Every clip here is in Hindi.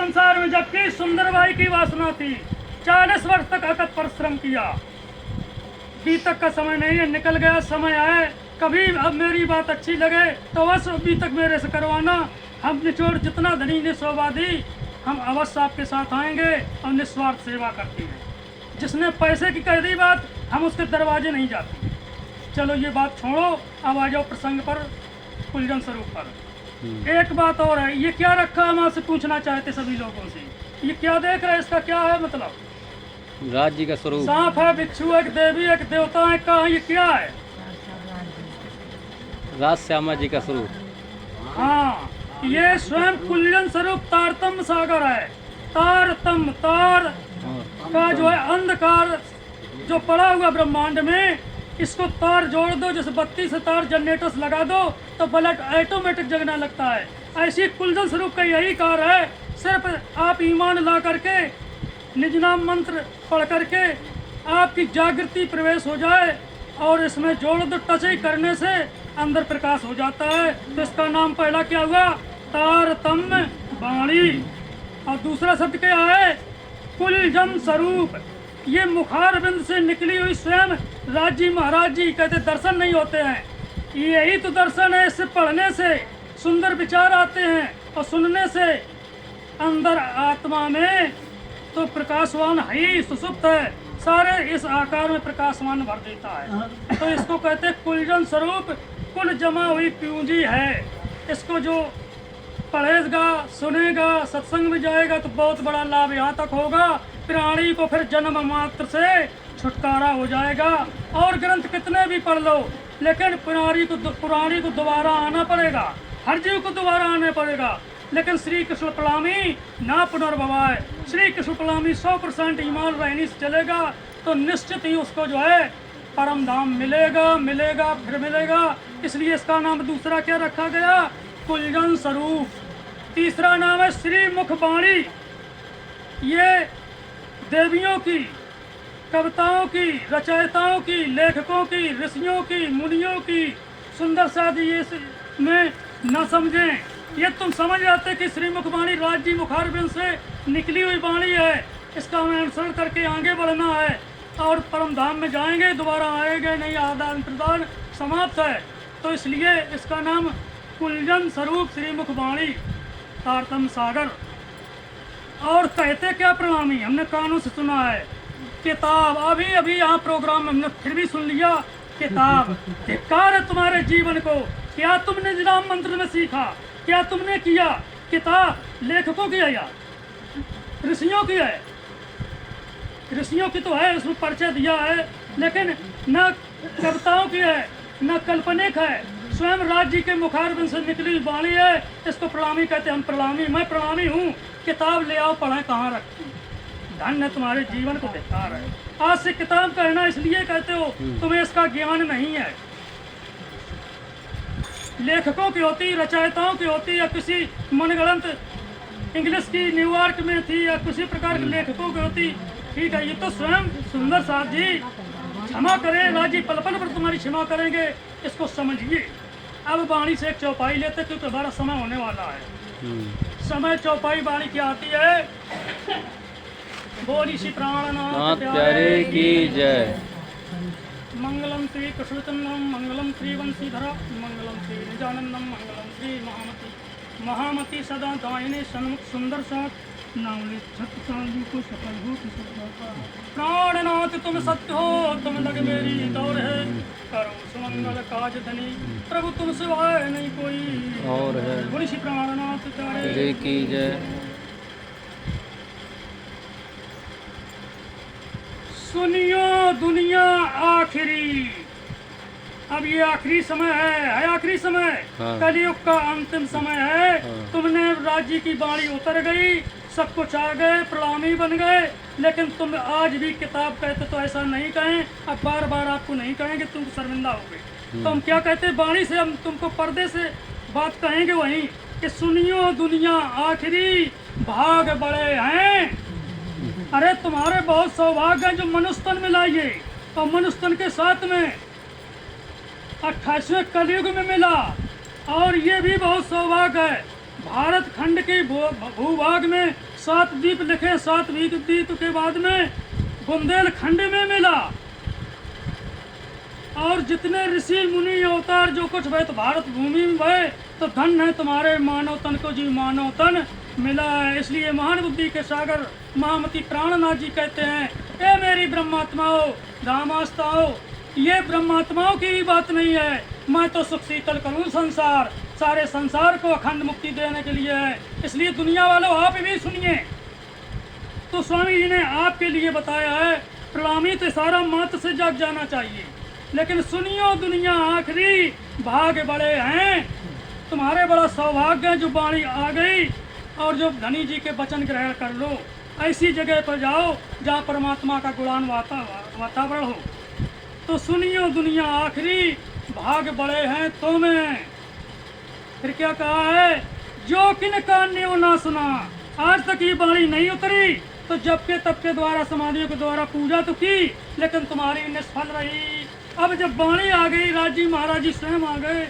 संसार में जबकि सुंदरबाई की वासना थी। 40 वर्ष तक अथक परिश्रम किया। बीतक का समय नहीं है, निकल गया समय है। कभी अब मेरी बात अच्छी लगे तो बस बीतक मेरे से करवाना। हम निचोड़ जितना धनी ने सौवादी, हम अवश्य आपके साथ आएंगे और निस्वार्थ सेवा करती हैं। जिसने पैसे की कह दी बात, हम उसके दरवाजे नहीं जाते। चलो ये बात छोड़ो, अब आ जाओ प्रसंग पर, कुलजन स्वरूप पर। एक बात और है, ये क्या रखा हम आपसे पूछना चाहते सभी लोगों से, ये क्या देख रहे हैं, इसका क्या है मतलब? राज जी का स्वरूप। सांप है, भिक्षु, एक देवी, एक देवता है, कहा ये क्या है? राज श्यामा जी का स्वरूप। हाँ, ये स्वयं कुलजन स्वरूप तारतम सागर है। तारतम, तार का जो है अंधकार जो पड़ा हुआ ब्रह्मांड में, इसको तार जोड़ दो, जैसे बत्ती से तार जनरेटर्स लगा दो तो बल्ब ऑटोमेटिक जगने लगता है। ऐसी कुलजन स्वरूप का यही कार्य है। सिर्फ आप ईमान ला करके, निज नाम मंत्र पढ़ करके आपकी जागृति प्रवेश हो जाए और इसमें जोड़ दो, टच ही करने से अंदर प्रकाश हो जाता है। तो इसका नाम पहला क्या हुआ? तारतम वाणी। और दूसरा शब्द क्या है? कुलजन स्वरूप। ये मुखारबिंद से निकली हुई स्वयं राज जी महाराज जी कहते दर्शन नहीं होते हैं, यही तो दर्शन है। इससे पढ़ने से सुंदर विचार आते हैं और सुनने से अंदर आत्मा में तो प्रकाशवान है ही, सुसुप्त है, सारे इस आकार में प्रकाशवान भर देता है। तो इसको कहते हैं कुलजन स्वरूप। कुल जमा हुई पूंजी है। इसको जो पढ़ेगा, सुनेगा, सत्संग में जाएगा तो बहुत बड़ा लाभ यहाँ तक होगा। प्राणी को फिर जन्म मात्र से छुटकारा हो जाएगा। और ग्रंथ कितने भी पढ़ लो, लेकिन पुराणी को दोबारा आना पड़ेगा, हर जीव को दोबारा आना पड़ेगा। लेकिन श्री कृष्ण प्रणामी ना पुनर्भवाय। श्री कृष्ण प्रणामी 100% ईमान रहनी से चलेगा तो निश्चित ही उसको जो है परम धाम मिलेगा, मिलेगा, फिर मिलेगा। इसलिए इसका नाम दूसरा क्या रखा गया? कुलजन स्वरूप। तीसरा नाम है श्री मुखवाणी। ये देवियों की, कविताओं की, रचयिताओं की, लेखकों की, ऋषियों की, मुनियों की सुंदर शादी ये में न समझें। ये तुम समझ जाते कि श्री मुखवाणी राज जी मुखारबिंद से निकली हुई वाणी है। इसका हमें अनुसरण करके आगे बढ़ना है और परम धाम में जाएंगे, दोबारा आएंगे नहीं, आदान प्रदान समाप्त है। तो इसलिए इसका नाम कुलजन स्वरूप श्री मुखवाणी तारतम सागर। और कहते क्या प्रणामी? हमने कानों से सुना है। किताब, अभी अभी यहाँ प्रोग्राम में हमने फिर भी सुन लिया। किताब धिक्कार है तुम्हारे जीवन को। क्या तुमने निजाम मंत्र में सीखा? क्या तुमने किया? किताब लेखकों की है या ऋषियों की है? ऋषियों की तो है, उसमें परिचय दिया है, लेकिन न कविताओं की है, न काल्पनिक है। स्वयं राज जी के मुखारबिंद से निकली वाणी है। इसको प्रणामी कहते हैं। हम प्रणामी, मैं प्रणामी हूँ। किताब ले आओ, पढ़ें, कहाँ रखी? धन्य तुम्हारे जीवन को बेकार है। आज से किताब कहना इसलिए कहते हो तुम्हें इसका ज्ञान नहीं है। लेखकों की होती, रचयिताओं की होती, या किसी मनगढ़ंत इंग्लिश की न्यूयॉर्क में थी, या किसी प्रकार के लेखकों की होती। ठीक है, ये तो स्वयं सुंदर साथ जी क्षमा करें, राजी पल पल पर तुम्हारी क्षमा करेंगे, इसको समझिए। अब वाणी से एक चौपाई लेते क्योंकि हमारा समय होने वाला है। समय चौपाई वाणी क्या आती है? बोली श्री प्राणनाथ प्यारे की जय। मंगलम श्री कृष्णचंद्रम, मंगलम श्री वंशीधर, मंगलम श्री निजानंदम, मंगलम श्री महामती। महामती सदा दायिनी सन्मुख सुंदर साथ नावले छत चांदी को सफल हो कि प्राणनाथ तुम सत्य हो, तुम लग मेरी दौर है। करो सुमंगल काज धनी, प्रभु तुम सिवाय नहीं कोई और है। बोली श्री प्राणनाथ प्यारे की जय। सुनियो दुनिया आखिरी। अब ये आखिरी समय है आखिरी समय। हाँ। कलयुग का अंतिम समय है। हाँ। तुमने राज्य की बाणी उतर गई, सब कुछ आ गए, प्रणामी बन गए, लेकिन तुम आज भी किताब कहते तो ऐसा नहीं कहें। अब बार बार आपको नहीं कहेंगे, तुम शर्मिंदा हो गए। तो हम क्या कहते हैं? बाणी से हम तुमको पर्दे से बात कहेंगे वहीं कि सुनियो दुनिया आखिरी, भाग बड़े हैं। अरे तुम्हारे बहुत सौभाग्य हैं जो मनुष्य तन में लाइए, और मनुष्य तन के साथ में 28वें कलयुग में मिला। और ये भी बहुत सौभाग्य है, भारत खंड की भूभाग में 7 द्वीप लिखे, 7 द्वीप के बाद में बुंदेलखंड में मिला। और जितने ऋषि मुनि अवतार जो कुछ भय तो भारत भूमि में भय, तो धन है तुम्हारे मानव तन को जी मानव तन मिला है। इसलिए महान बुद्धि के सागर महामती प्राणनाथ जी कहते हैं, ए मेरी ब्रह्मात्माओं रामास्ताओं, ये ब्रह्मात्माओं की ही बात नहीं है, मैं तो सुख शीतल करूं संसार, सारे संसार को अखंड मुक्ति देने के लिए है। इसलिए दुनिया वालों आप भी सुनिए। तो स्वामी जी ने आपके लिए बताया है, प्रणामी तो सारा मात्र से जाग जाना चाहिए, लेकिन सुनियो दुनिया आखिरी भाग बड़े हैं, तुम्हारे बड़ा सौभाग्य है जो वाणी आ गई और जो धनी जी के वचन ग्रहण कर लो। ऐसी जगह पर जाओ जहाँ परमात्मा का गुणान वातावरण हो। तो सुनियो दुनिया आखिरी भाग बड़े हैं तुम्हें। फिर क्या कहा है, जो किन कान्यों ना सुना, आज तक ये वाणी नहीं उतरी तो जब के तब के द्वारा समाधियों के द्वारा पूजा तो की, लेकिन तुम्हारी निष्फल रही। अब जब वाणी आ गई, राजी महाराज जी स्वयं आ गए,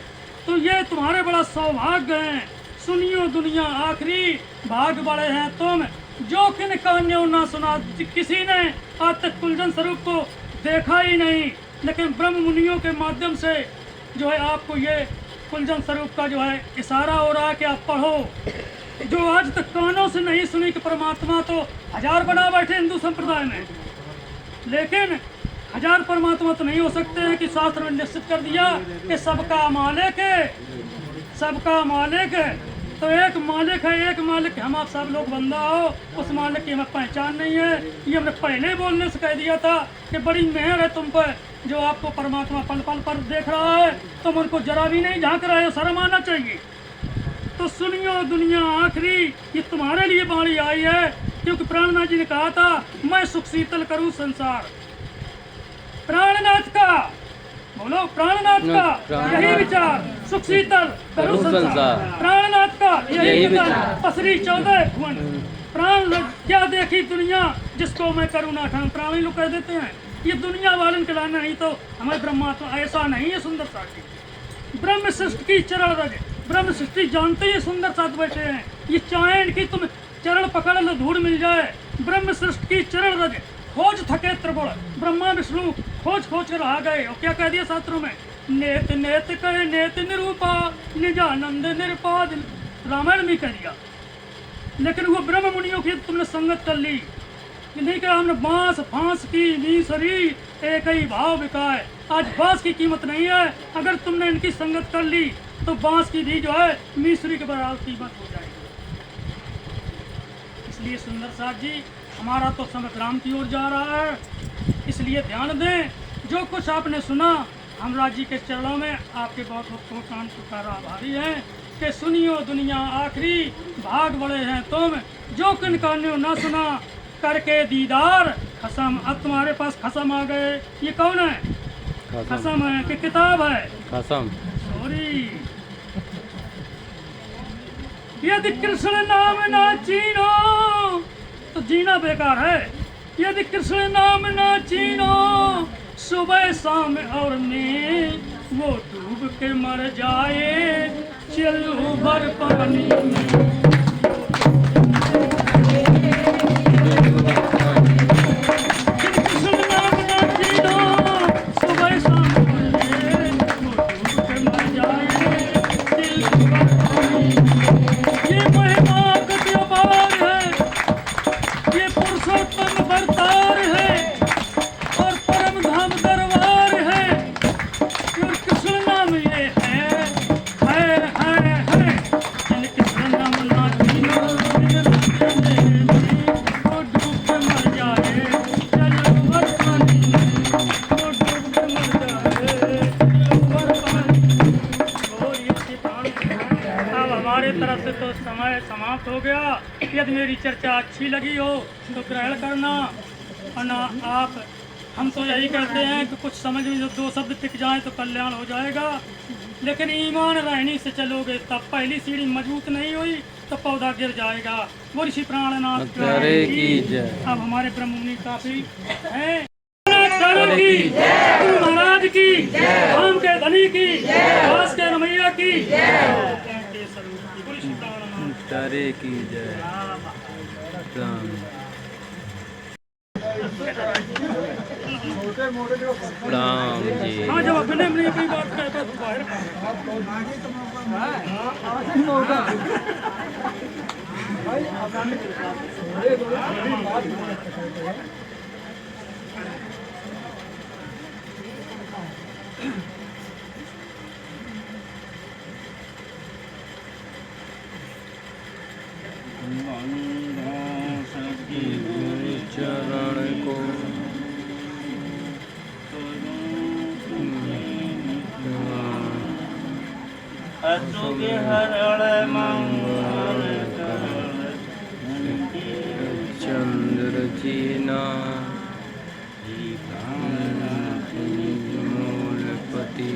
तो ये तुम्हारे बड़ा सौभाग्य है। सुनियो दुनिया आखिरी भाग बड़े हैं तुम, जो किन कान्यों ना सुना। किसी ने आज तक कुलजन स्वरूप को देखा ही नहीं, लेकिन ब्रह्म मुनियों के माध्यम से जो है आपको ये कुलजन स्वरूप का जो है इशारा हो रहा है कि आप पढ़ो। जो आज तक कानों से नहीं सुनी कि परमात्मा तो 1000 बना बैठे हिंदू संप्रदाय में, लेकिन 1000 परमात्मा तो नहीं हो सकते हैं कि शास्त्र में निश्चित कर दिया कि सबका मालिक है, सबका मालिक है। तो एक मालिक है, एक मालिक, हम आप सब लोग बंदा हो, उस मालिक की हमें पहचान नहीं है। ये हमने पहले बोलने से कह दिया था कि बड़ी मेहर है तुम पर, जो आपको परमात्मा पल पल पर देख रहा है, तुम उनको जरा भी नहीं झांक रहे हो, शर्म आना चाहिए। तो सुनियो दुनिया आखिरी, ये तुम्हारे लिए वाणी आई है, क्योंकि प्राणनाथ जी ने कहा था मैं सुख शीतल करूं संसार। प्राणनाथ का बोलो, प्राणनाथ का यही विचार, सुख शीतल करूं संसार। प्राणनाथ का यही विचार, पसरी 14 भुवन। प्राण क्या देखी दुनिया जिसको मैं करूँ ना ठान, प्राणी लोग कह देते हैं। ये दुनिया वालन के लाना नहीं तो हमारे ब्रह्मात्मा ऐसा नहीं है। सुंदर सा ब्रह्म सृष्टि की चरण रज, ब्रह्म सृष्टि जानते ही सुंदर साथ बैठे हैं। ये चाहें कि तुम चरण पकड़ लो धूल मिल जाए। ब्रह्म सृष्टि की चरण रज, खोज थके त्रिगुण, ब्रह्मा विष्णु खोज खोज कर आ गए। और क्या कह दिया शास्त्रों में, नेत नेत कहे नेत निरूपा, निजानंद निरपाद, रामायण में कह दिया। लेकिन वो ब्रह्म मुनियों की तुमने संगत कर ली, नहीं कहा हमने बांस फांस की मीसरी एक ही भाव बिकाए। आज बांस की कीमत नहीं है, अगर तुमने इनकी संगत कर ली तो बांस की भी जो है मिस्री के बराबर कीमत हो जाएगी। इसलिए सुंदर साथ जी, हमारा तो संग्राम की ओर जा रहा है, इसलिए ध्यान दें। जो कुछ आपने सुना, हमराज जी के चरणों में आपके बहुत बहुत कान पुकार आभारी हैं कि सुनियो दुनिया आखिरी भाग बड़े हैं तुम, जो किन कान्यों न सुना करके दीदार खसम। अब तुम्हारे पास खसम आ गए। ये कौन है? खसम है कि किताब है? खसम। सॉरी, यदि कृष्ण नाम ना चीनो तो जीना बेकार है। यदि कृष्ण नाम ना चीनो, सुबह शाम और में वो डूब के मर जाए, चलो भर पानी में। तरफ से तो समय समाप्त हो गया। यदि मेरी चर्चा अच्छी लगी हो तो ग्रहण करना, वरना आप, हम तो यही कहते हैं कि कुछ समझ में जो 2 शब्द टिक जाएं तो कल्याण हो जाएगा। लेकिन ईमान रहनी से चलोगे तब, पहली सीढ़ी मजबूत नहीं हुई तो पौधा गिर जाएगा। वो ऋषि प्राणनाथ की जय। अब हमारे ब्रह्म मुनि काफी है की, महाराज की, राम के धनी की, दास के रमैया की। तारे की जय। राम राम जी। हाँ जब अपने अपनी कोई बात कहता तो बाहर चरण को अचुगे हरण मंगल चंद्र जीना मूलपति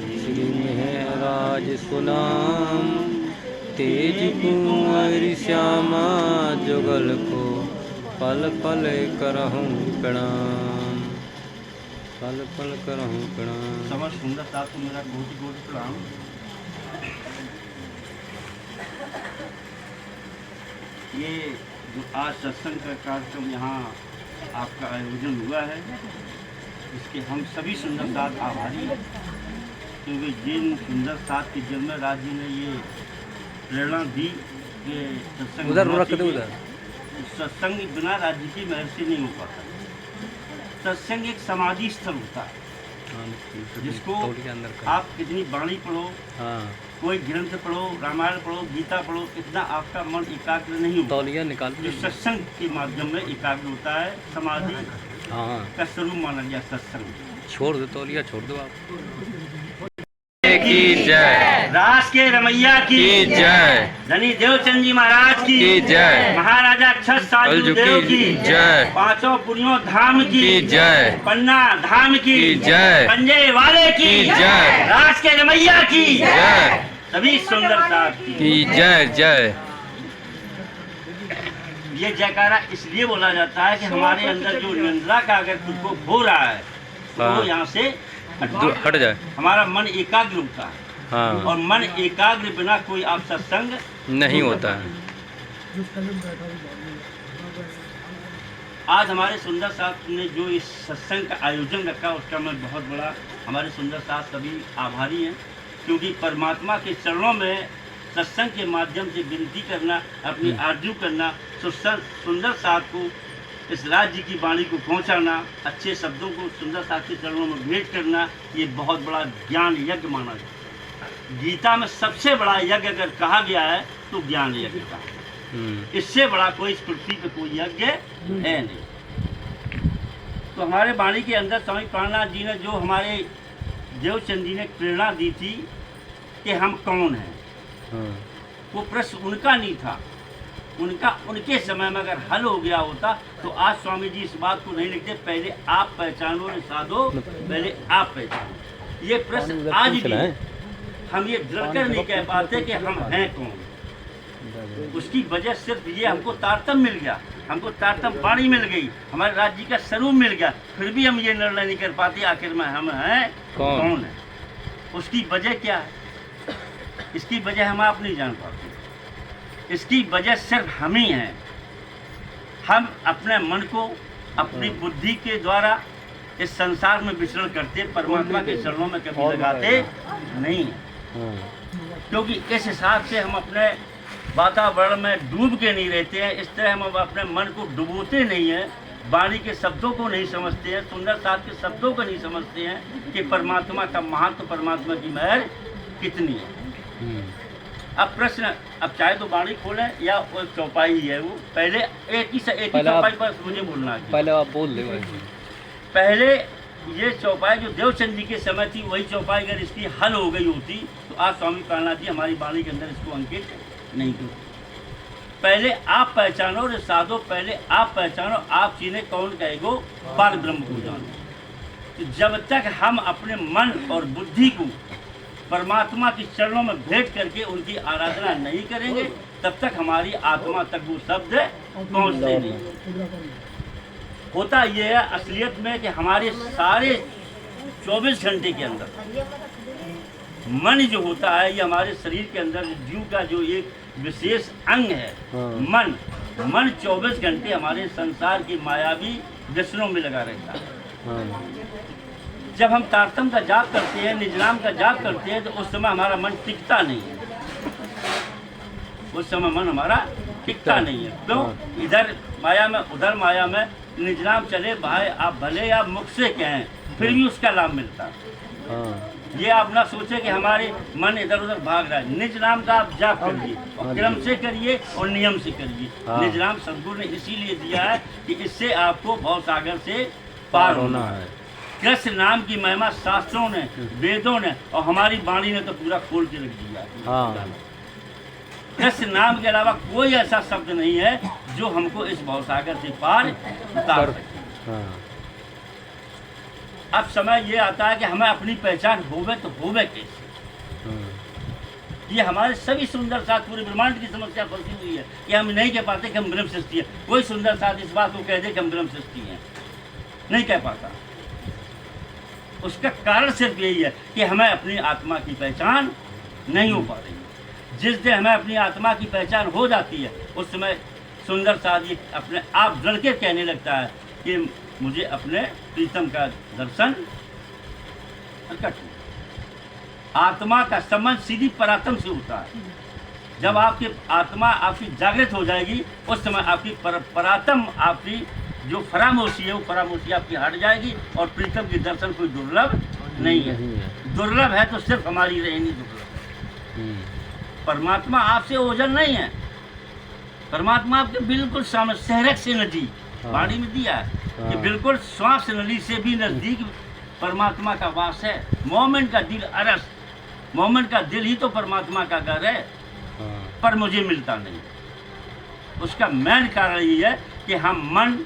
श्री महराज सुनाम तेज कुंवर श्यामा जुगल को पल पल करहूँ प्रणाम। पल पल करहूँ प्रणाम। समझ सुंदर साहब को मेरा कोटि कोटि प्रणाम। ये जो आज सत्संग का कार्यक्रम यहाँ आपका आयोजन हुआ है, इसके हम सभी सुंदर साथ आभारी हैं, क्योंकि जिन सुंदर साथ के जन्म राज जी ने ये प्रेरणा दी कि सत्संग उधर होना रख दो, चाहिए। उधर सत्संग बिना राज्य की महर से नहीं हो पाता। सत्संग एक समाधि स्थल होता है जिसको तौलिया अंदर कर। आप कितनी वाणी पढ़ो, हाँ कोई ग्रंथ पढ़ो, रामायण पढ़ो, गीता पढ़ो, इतना आपका मन एकाग्र नहीं होता। तौलिया निकाल जो सत्संग के माध्यम में एकाग्र होता है, समाधि हाँ का स्वरूप माना गया सत्संग। छोड़ दो, तौलिया छोड़ दो आप। की जय। रास के रमैया की जय। धनी देवचंद जी महाराज की जय। महाराजा छठ साधु देव की जय। पांचों पुरियों धाम की जय। पन्ना धाम की जय। पंजे वाले की जय। रास के रमैया की जय। सभी सुंदरता की जय जय। ये जयकारा इसलिए बोला जाता है कि हमारे अंदर जो निंद्रा का अगर कुछ को हो रहा है तो हाँ। वो यहाँ से हट जाए। हमारा मन एकाग्र होता है, हाँ और मन एकाग्र बिना कोई आप सत्संग नहीं होता है। आज हमारे सुंदर साहब ने जो इस सत्संग का आयोजन रखा उसका मैं बहुत बड़ा हमारे सुंदर साहब सभी आभारी हैं, क्योंकि परमात्मा के चरणों में सत्संग के माध्यम से विनती करना, अपनी आरजू करना, सुंदर साहब को इस राज्य की वाणी को पहुंचाना, अच्छे शब्दों को सुंदर साहब के चरणों में भेंट करना, ये बहुत बड़ा ज्ञान यज्ञ माना जाता है। गीता में सबसे बड़ा यज्ञ अगर कहा गया है तो ज्ञान यज्ञ का, इससे बड़ा कोई इस पृथ्वी पे कोई यज्ञ है नहीं। तो हमारे वाणी के अंदर स्वामी प्राणनाथ जी ने जो हमारे देवचंद जी ने प्रेरणा दी थी कि हम कौन हैं, वो प्रश्न उनका नहीं था, उनके समय में अगर हल हो गया होता तो आज स्वामी जी इस बात को नहीं लिखते, पहले आप पहचानो रे साधो, पहले आप पहचानो। ये प्रश्न आज भी हम ये डर कर नहीं कह पाते कि हम हैं कौन। उसकी वजह सिर्फ ये हमको तारतम मिल गया, हमको तारतम वाणी मिल गई, हमारे राज्य का स्वरूप मिल गया, फिर भी हम ये निर्णय नहीं कर पाते आखिर में हम हैं कौन है। उसकी वजह क्या है, इसकी वजह हम आप नहीं जान पाते। इसकी वजह सिर्फ हम ही हैं। हम अपने मन को अपनी बुद्धि के द्वारा इस संसार में विचरण करते, परमात्मा के चरणों में कभी लगाते नहीं हैं, क्योंकि इस हिसाब से हम अपने वातावरण में डूब के नहीं रहते हैं। इस तरह हम अपने मन को डुबोते नहीं हैं, वाणी के शब्दों को नहीं समझते हैं, सुंदर साहब के शब्दों को नहीं समझते हैं कि परमात्मा का महत्व, परमात्मा की महर कितनी है। अब प्रश्न, अब चाहे तो वाणी खोलें या वो चौपाई ही है, वो पहले एक ही चौपाई पर मुझे बोलना है। पहले आप बोल दे। पहले ये चौपाई जो देवचंद जी के समय थी, वही चौपाई अगर इसकी हल हो गई होती तो आज स्वामी प्राणनाथ जी हमारी वाणी के अंदर इसको अंकित नहीं करते। पहले आप पहचानो रे साधो, पहले आप पहचानो, आप चीने कौन कहेगो बाल ब्रह्म को जानो। तो जब तक हम अपने मन और बुद्धि को परमात्मा के चरणों में भेंट करके उनकी आराधना नहीं करेंगे, तब तक हमारी आत्मा तक वो शब्द पहुँचते नहीं। होता ये है असलियत में कि हमारे सारे 24 घंटे के अंदर मन जो होता है, ये हमारे शरीर के अंदर जीव का जो एक विशेष अंग है। मन 24 घंटे हमारे संसार की मायावी व्यसनों में लगा रहता है। जब हम तारतम का जाप करते हैं, निजनाम का जाप करते हैं, तो उस समय हमारा मन टिकता नहीं है। उस समय मन हमारा टिकता नहीं है। क्यों? इधर माया में, उधर माया में निजनाम चले भाई, आप भले आप मुख से कहें फिर भी उसका लाभ मिलता है। ये आप ना सोचे कि हमारे मन इधर उधर भाग रहा है। निज नाम का आप जाप करिए और क्रम से करिए और नियम से करिए। निज नाम सद्गुरु ने इसीलिए दिया है कि इससे आपको भव सागर से पार होना है। कृष्ण नाम की महिमा शास्त्रों ने, वेदों ने और हमारी वाणी ने तो पूरा खोल के रख दिया है। कृष्ण नाम के अलावा कोई ऐसा शब्द नहीं है जो हमको इस भव सागर से पार उतार सके। अब समय ये आता है कि हमें अपनी पहचान होवे तो होवे कैसे। ये हमारे सभी सुंदर साथ पूरे ब्रह्मांड की समस्या फंसी हुई है कि हम नहीं कह पाते कि हम ब्रह्म सृष्टि है। कोई सुंदर साथ इस बात को कह दे कि हम ब्रह्म सृष्टि हैं, नहीं कह पाता। उसका कारण सिर्फ यही है कि हमें अपनी आत्मा की पहचान नहीं हो पा रही है। जिस दिन हमें अपनी आत्मा की पहचान हो जाती है, उस समय सुंदर साथ ये अपने आप जड़ के कहने लगता है कि मुझे अपने प्रीतम का दर्शन प्रकट हो। आत्मा का संबंध सीधी परात्म से होता है। जब आपकी आत्मा आपकी जागृत हो जाएगी, उस समय आपकी परात्म, आपकी जो फरामोशी है वो फरामोशी आपकी हट जाएगी और प्रीतम की दर्शन कोई दुर्लभ नहीं है। दुर्लभ है तो सिर्फ हमारी रहनी दुर्लभ है। परमात्मा आपसे ओझल नहीं है। परमात्मा आपके बिल्कुल सामने, सहरक से नदी वाणी में दिया है कि बिल्कुल श्वास नली से भी नजदीक परमात्मा का वास है। मोमेंट का दिल अरस, मोमेंट का दिल ही तो परमात्मा का घर है, पर मुझे मिलता नहीं। उसका मेन कारण ये है कि हम मन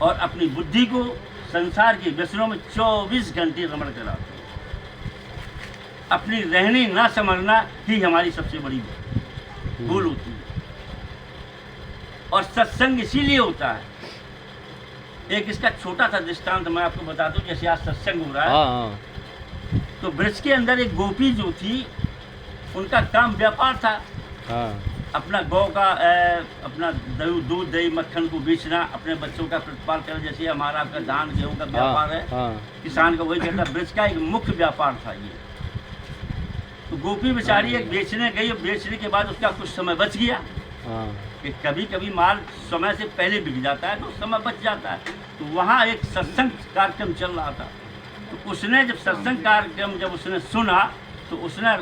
और अपनी बुद्धि को संसार के व्यसनों में 24 घंटे रमण कराते हैं। अपनी रहनी ना समझना ही हमारी सबसे बड़ी भूल होती है। और सत्संग इसीलिए होता है। एक इसका छोटा सा दृष्टांत मैं आपको बता दूं। जैसे आज सत्संग हो रहा है, तो ब्रज के अंदर एक गोपी जो थी, उनका काम व्यापार था। अपना गौ का अपना दूध दही मक्खन को बेचना, अपने बच्चों का प्रतिपाल करना। जैसे हमारा आपका धान गेहूं का व्यापार है, किसान का वही कहता है। ब्रज का एक मुख्य व्यापार था ये। तो गोपी बेचारी एक बेचने गई, और बेचने के बाद उसका कुछ समय बच गया कि कभी कभी माल समय से पहले बिक जाता है तो समय बच जाता है। तो वहाँ एक सत्संग कार्यक्रम चल रहा था। तो उसने जब सत्संग कार्यक्रम जब उसने सुना, तो उसने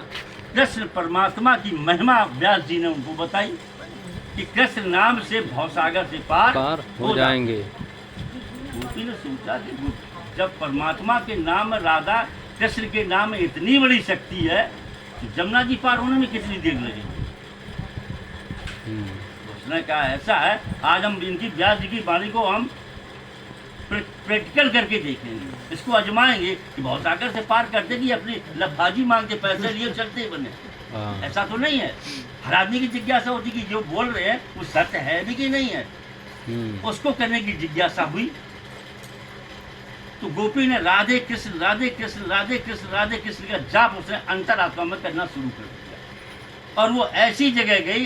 कृष्ण परमात्मा की महिमा व्यास जी ने उनको बताई कि कृष्ण नाम से भवसागर से पार हो जाएंगे। गोपी ने सोचा कि जब परमात्मा के नाम में, राधा कृष्ण के नाम में इतनी बड़ी शक्ति है, तो जमुना जी पार होने में कितनी देर लगेगी। उसने कहा ऐसा है, आज हम इनकी व्यास जी की वाणी को हम प्रैक्टिकल करके देखेंगे, इसको आजमाएंगे कि भवसागर से पार करते कि अपनी लफाजी मांग के पैसे लिए चलते बने। ऐसा तो नहीं है। हर आदमी की जिज्ञासा होती कि जो बोल रहे हैं वो सत्य है भी कि नहीं है, उसको करने की जिज्ञासा हुई। तो गोपी ने राधे कृष्ण राधे कृष्ण राधे कृष्ण राधे कृष्ण का जाप उसने अंतरात्मा में करना शुरू कर दिया। और वो ऐसी जगह गई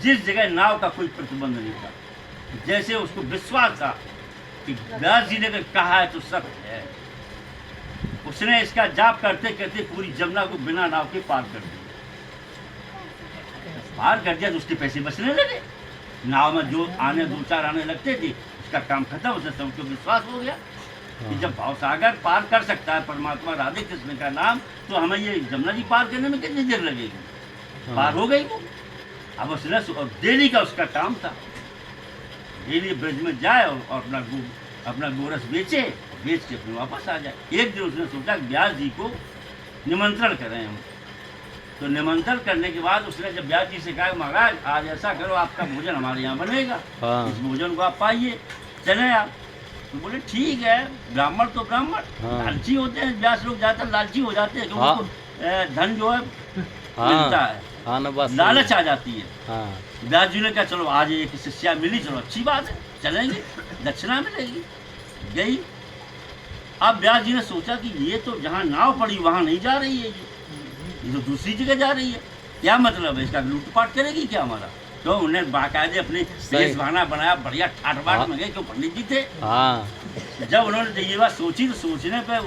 जिस जगह नाव का कोई प्रतिबंध नहीं था। जैसे उसको विश्वास था कि व्यास जी ने अगर कहा है तो सत्य है। उसने इसका जाप करते करते पूरी जमुना को बिना नाव के पार कर दिया। पार कर दिया तो उसके पैसे बचने लगे। नाव में जो आने दो चार आने लगते थे, उसका काम खत्म। उसे सबको विश्वास हो गया कि जब भावसागर पार कर सकता है परमात्मा राधे कृष्ण का नाम, तो हमें ये जमुना जी पार करने में कितनी देर लगेगी। पार हो गई वो। अब उसने डेली का उसका काम था, डेली ब्रज में जाए और अपना गोरस बेचे, बेच के फिर वापस आ जाए। एक दिन उसने सोचा व्यास जी को निमंत्रण करें हम। तो निमंत्रण करने के बाद उसने जब व्यास जी से कहा महाराज आज ऐसा करो, आपका भोजन हमारे यहाँ बनेगा, इस भोजन को आप पाइए, चले आप। तो बोले ठीक है। ब्राह्मण तो ब्राह्मण लालची होते हैं, व्यास लोग ज्यादातर लालची हो जाते हैं, क्योंकि धन जो है मिलता है, लालच आ जाती है। व्यास जी ने कहा चलो आज एक शिष्या मिली, चलो अच्छी बात है, चलेंगे, दक्षिणा मिलेगी। गई। अब व्यास जी ने सोचा कि ये तो जहाँ नाव पड़ी वहाँ नहीं जा रही है, ये तो दूसरी जगह जा रही है। क्या मतलब है इसका? लूटपाट करेगी क्या हमारा? तो उन्हें बाकायदे अपनी वेश बहाना बनाया, बढ़िया ठाट बाट में गए, क्यों पंडित जी थे। हाँ जब उन्होंने ये बात सोची तो सोचने पे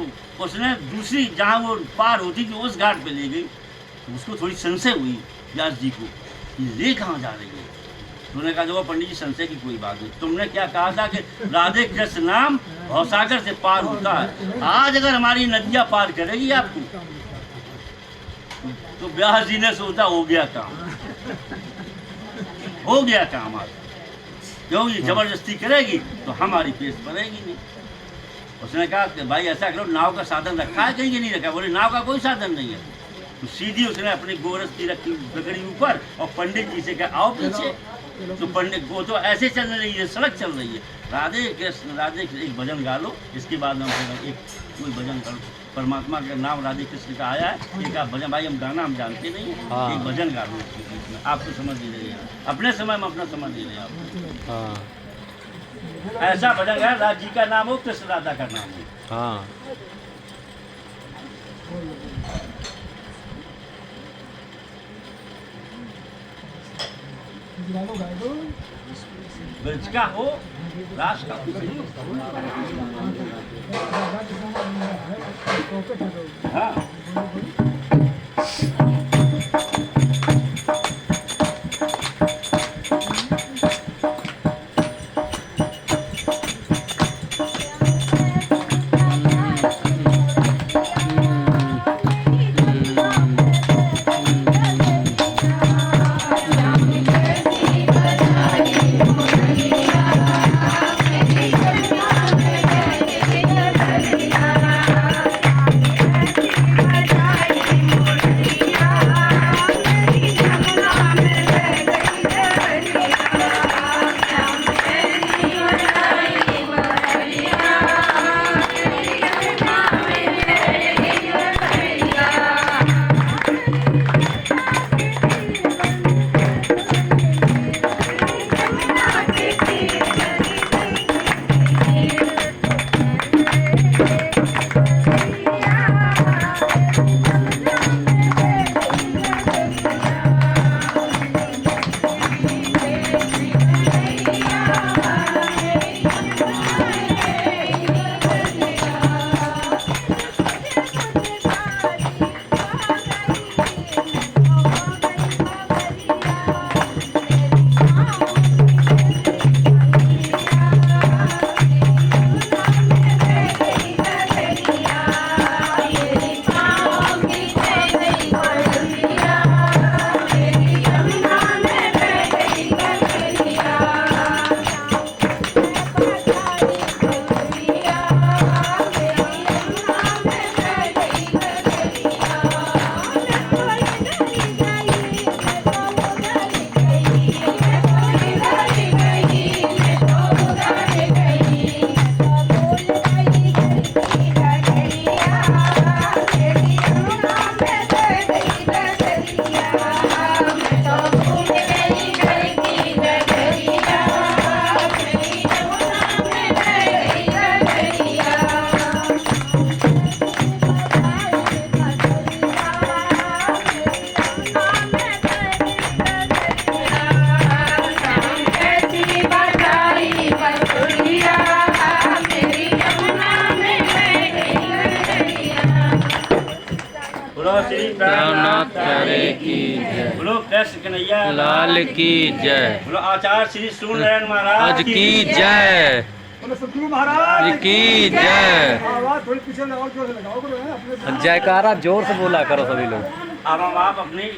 उसने दूसरी जहाँ वो पार होती थी उस घाट पे ले गई, तो उसको थोड़ी संशय हुई व्यास जी को कि ले कहाँ जा रही है। तो उन्होंने कहा देखो पंडित जी संशय की कोई बात नहीं, तुमने क्या कहा था कि राधे कृष्ण नाम भवसागर से पार होता है, आज अगर हमारी नदियाँ पार करेगी आपको, तो व्यास जी ने सोचा हो गया काम, हो गया काम आज, क्योंकि जबरदस्ती करेगी तो हमारी पेश पड़ेगी नहीं। उसने कहा कि भाई ऐसा करो, नाव का साधन रखा है कहीं नहीं रखा? बोले नाव का कोई साधन नहीं है। तो सीधी उसने अपनी गोरस की रखी पकड़ी ऊपर और पंडित जी से कहा आओ पीछे। तो पंडित वो तो ऐसे चल रही है, सड़क चल रही है, राधे कृष्ण एक भजन गा लो, इसके बाद हम एक कोई भजन कर, परमात्मा का नाम राधे कृष्ण का आया है, एक आप भजन, भाई हम गाना हम जानते नहीं हैं, हाँ। एक भजन गा लो इसके बीच में, आप तो समझ ही रहे हैं, अपने समय में अपना समझ ही रहे हैं आप। हाँ ऐसा भजन गा, राज जी का नाम हो, कृष्ण राधा का नाम हो। हाँ ब्रज का हो, रास का हो। हाँ रामनाथ प्यारे की जय, बोलो कृष्ण कन्हैया लाल की जय, बोलो आचार्य श्री सूर्यनारायण महाराज आज की जय, बोले सतगुरु महाराज की जय। आवाज थोड़ी पीछे और जोर से लगाओ करो अपने जयकारा जोर से बोला करो सभी लोग। अब हम आप अपनी